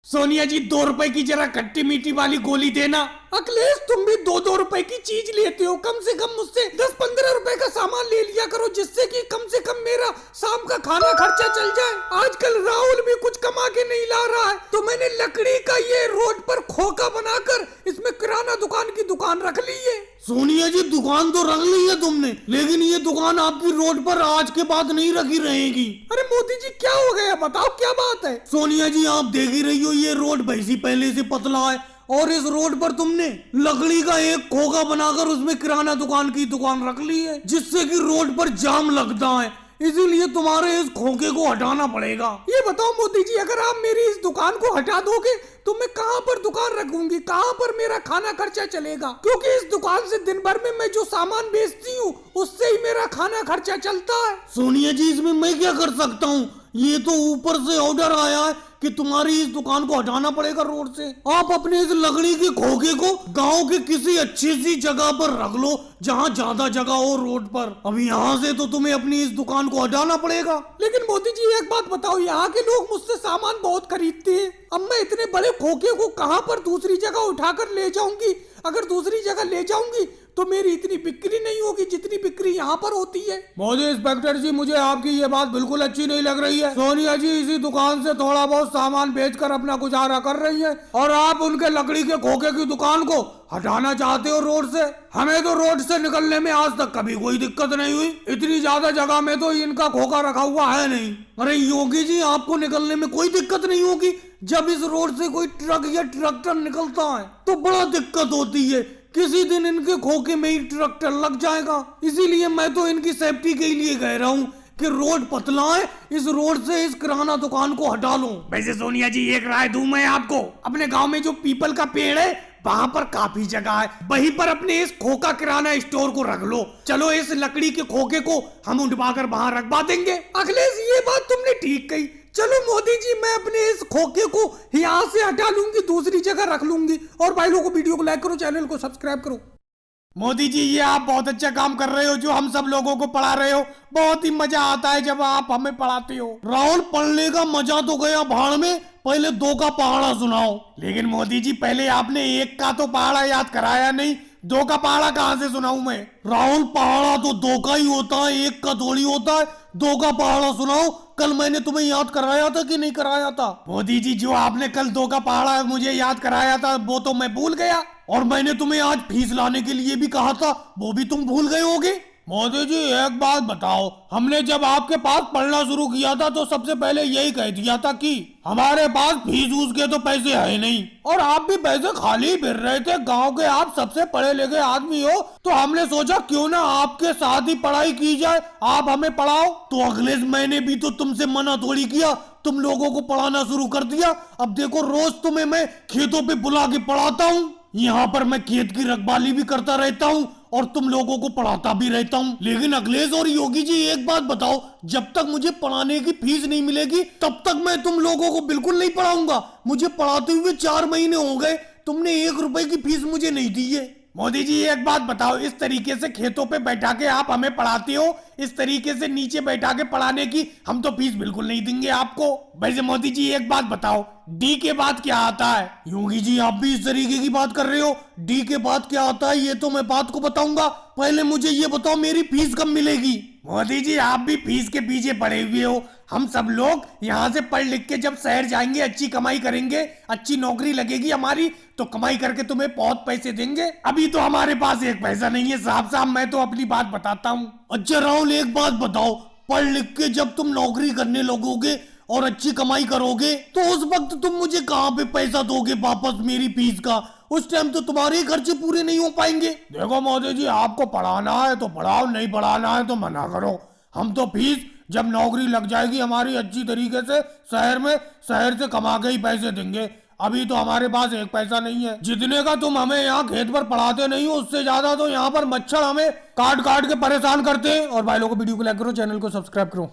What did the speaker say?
सोनिया जी 2 रुपए की जरा खट्टी मीठी वाली गोली देना। अखिलेश तुम भी 2-2 रुपए की चीज लेते हो, कम से कम मुझसे 10-15 रुपए का सामान ले लिया करो, जिससे कि कम से कम मेरा शाम का खाना खर्चा चल जाए। आजकल राहुल भी कुछ कमा के नहीं ला रहा है, तो मैंने लकड़ी का ये रोड पर खोखा बनाकर इसमें किराना दुकान की दुकान रख ली है। सोनिया जी दुकान तो रख ली है तुमने, लेकिन ये दुकान आपकी रोड पर आज के बाद नहीं रखी रहेगी। अरे मोदी जी क्या हो गया, बताओ क्या बात है। सोनिया जी आप देख ही रही हो ये रोड वैसी पहले से पतला है, और इस रोड पर तुमने लकड़ी का एक खोखा बनाकर उसमें किराना दुकान की दुकान रख ली है, जिससे कि रोड पर जाम लगता है, इसीलिए तुम्हारे इस खोखे को हटाना पड़ेगा। ये बताओ मोदी जी, अगर आप मेरी इस दुकान को हटा दोगे तो मैं कहाँ पर दुकान रखूंगी, कहाँ पर मेरा खाना खर्चा चलेगा? क्योंकि इस दुकान से दिन भर में मैं जो सामान बेचती हूँ उससे ही मेरा खाना खर्चा चलता है। सोनिया जी इसमें मैं क्या कर सकता हूँ, ये तो ऊपर से ऑर्डर आया है कि तुम्हारी इस दुकान को हटाना पड़ेगा रोड से। आप अपने इस लकड़ी के खोखे को गांव के किसी अच्छी सी जगह पर रख लो, जहां ज्यादा जगह हो रोड पर। अब यहाँ से तो तुम्हें अपनी इस दुकान को हटाना पड़ेगा। लेकिन मोदी जी एक बात बताओ, यहाँ के लोग मुझसे सामान बहुत खरीदते हैं, अब मैं इतने बड़े खोखे को कहाँ पर दूसरी जगह उठाकर ले जाऊंगी? अगर दूसरी जगह ले जाऊंगी तो मेरी इतनी बिक्री नहीं होगी जितनी बिक्री यहाँ पर होती है। मोदी इंस्पेक्टर जी मुझे आपकी ये बात बिल्कुल अच्छी नहीं लग रही है। सोनिया जी इसी दुकान से थोड़ा बहुत सामान बेचकर अपना गुजारा कर रही है, और आप उनके लकड़ी के खोखे की दुकान को हटाना चाहते हो रोड से। हमें तो रोड से निकलने में आज तक कभी कोई दिक्कत नहीं हुई, इतनी ज्यादा जगह में तो इनका खोखा रखा हुआ है नहीं। अरे योगी जी आपको निकलने में कोई दिक्कत नहीं होगी, जब इस रोड से कोई ट्रक या ट्रैक्टर निकलता है तो बड़ा दिक्कत होती है, किसी दिन इनके खोखे में ही ट्रैक्टर लग जाएगा। इसीलिए मैं तो इनकी सेफ्टी के लिए कह रहा हूँ कि रोड पतला है, इस रोड से इस किराना दुकान को हटा लो। वैसे सोनिया जी एक राय दूं मैं आपको, अपने गांव में जो पीपल का पेड़ है वहाँ पर काफी जगह है, वहीं पर अपने इस खोखा किराना स्टोर को रख लो। चलो इस लकड़ी के खोखे को हम उठवा कर वहाँ रखवा देंगे। अखिलेश ये बात तुमने ठीक कही, चलो मोदी जी मैं अपने इस खोखे को यहाँ से हटा लूंगी, दूसरी जगह रख लूंगी। और भाई लोगों को वीडियो को लाइक करो, चैनल को सब्सक्राइब करो। मोदी जी ये आप बहुत अच्छा काम कर रहे हो, जो हम सब लोगों को पढ़ा रहे हो। बहुत ही मजा आता है जब आप हमें पढ़ाते हो। राहुल पढ़ने का मजा तो गया भाड़ में, पहले 2 का पहाड़ा सुनाओ। लेकिन मोदी जी पहले आपने 1 का तो पहाड़ा याद कराया नहीं, 2 का पहाड़ा कहाँ से सुनाऊं मैं? राहुल पहाड़ा तो 2 का ही होता है, 1 का थोड़ी होता है। 2 का पहाड़ा सुनाओ, कल मैंने तुम्हें याद कराया था कि नहीं कराया था? मोदी जी जो आपने कल 2 का पहाड़ा मुझे याद कराया था वो तो मैं भूल गया, और मैंने तुम्हें आज फीस लाने के लिए भी कहा था, वो भी तुम भूल गए होगे। मोदी जी एक बात बताओ, हमने जब आपके पास पढ़ना शुरू किया था तो सबसे पहले यही कह दिया था कि हमारे पास फीस ऊस के तो पैसे है नहीं, और आप भी पैसे खाली फिर रहे थे। गांव के आप सबसे पढ़े लिखे आदमी हो, तो हमने सोचा क्यों ना आपके साथ ही पढ़ाई की जाए, आप हमें पढ़ाओ। तो अखिलेश मैंने भी तो तुमसे मना थोड़ी किया, तुम लोगों को पढ़ाना शुरू कर दिया। अब देखो रोज तुम्हें मैं खेतों पे बुला के पढ़ाता हूँ, यहाँ पर मैं खेत की रखवाली भी करता रहता हूँ और तुम लोगों को पढ़ाता भी रहता हूँ। लेकिन अखिलेश और योगी जी एक बात बताओ, जब तक मुझे पढ़ाने की फीस नहीं मिलेगी तब तक मैं तुम लोगों को बिल्कुल नहीं पढ़ाऊंगा। मुझे पढ़ाते हुए 4 महीने हो गए, तुमने 1 रुपए की फीस मुझे नहीं दी है। मोदी जी एक बात बताओ, इस तरीके से खेतों पे बैठा के आप हमें पढ़ाते हो, इस तरीके से नीचे बैठा के पढ़ाने की हम तो फीस बिल्कुल नहीं देंगे आपको। वैसे मोदी जी एक बात बताओ, डी के बाद क्या आता है? योगी जी आप भी इस तरीके की बात कर रहे हो, डी के बाद क्या आता है ये तो मैं बात को बताऊंगा, पहले मुझे ये बताओ मेरी फीस कब मिलेगी? मोदी जी आप भी फीस के पीछे पड़े हुए हो। हम सब लोग यहाँ से पढ़ लिख के जब शहर जाएंगे, अच्छी कमाई करेंगे, अच्छी नौकरी लगेगी हमारी, तो कमाई करके तुम्हें बहुत पैसे देंगे। अभी तो हमारे पास 1 पैसा नहीं है। साहब साहब मैं तो अपनी बात बताता हूँ। अच्छा राहुल एक बात बताओ, पढ़ लिख के जब तुम नौकरी करने लगोगे और अच्छी कमाई करोगे तो उस वक्त तुम मुझे कहाँ पे पैसा दोगे वापस मेरी फीस का? उस टाइम तो तुम्हारे खर्चे पूरे नहीं हो पाएंगे। देखो मोदी जी आपको पढ़ाना है तो पढ़ाओ, नहीं पढ़ाना है तो मना करो। हम तो फीस जब नौकरी लग जाएगी हमारी अच्छी तरीके से शहर में, शहर से कमा के ही पैसे देंगे। अभी तो हमारे पास 1 पैसा नहीं है। जितने का तुम हमें यहाँ खेत पर पढ़ाते नहीं हो उससे ज्यादा तो यहाँ पर मच्छर हमें काट काट के परेशान करते हैं। और भाई लोगों को वीडियो को लाइक करो, चैनल को सब्सक्राइब करो।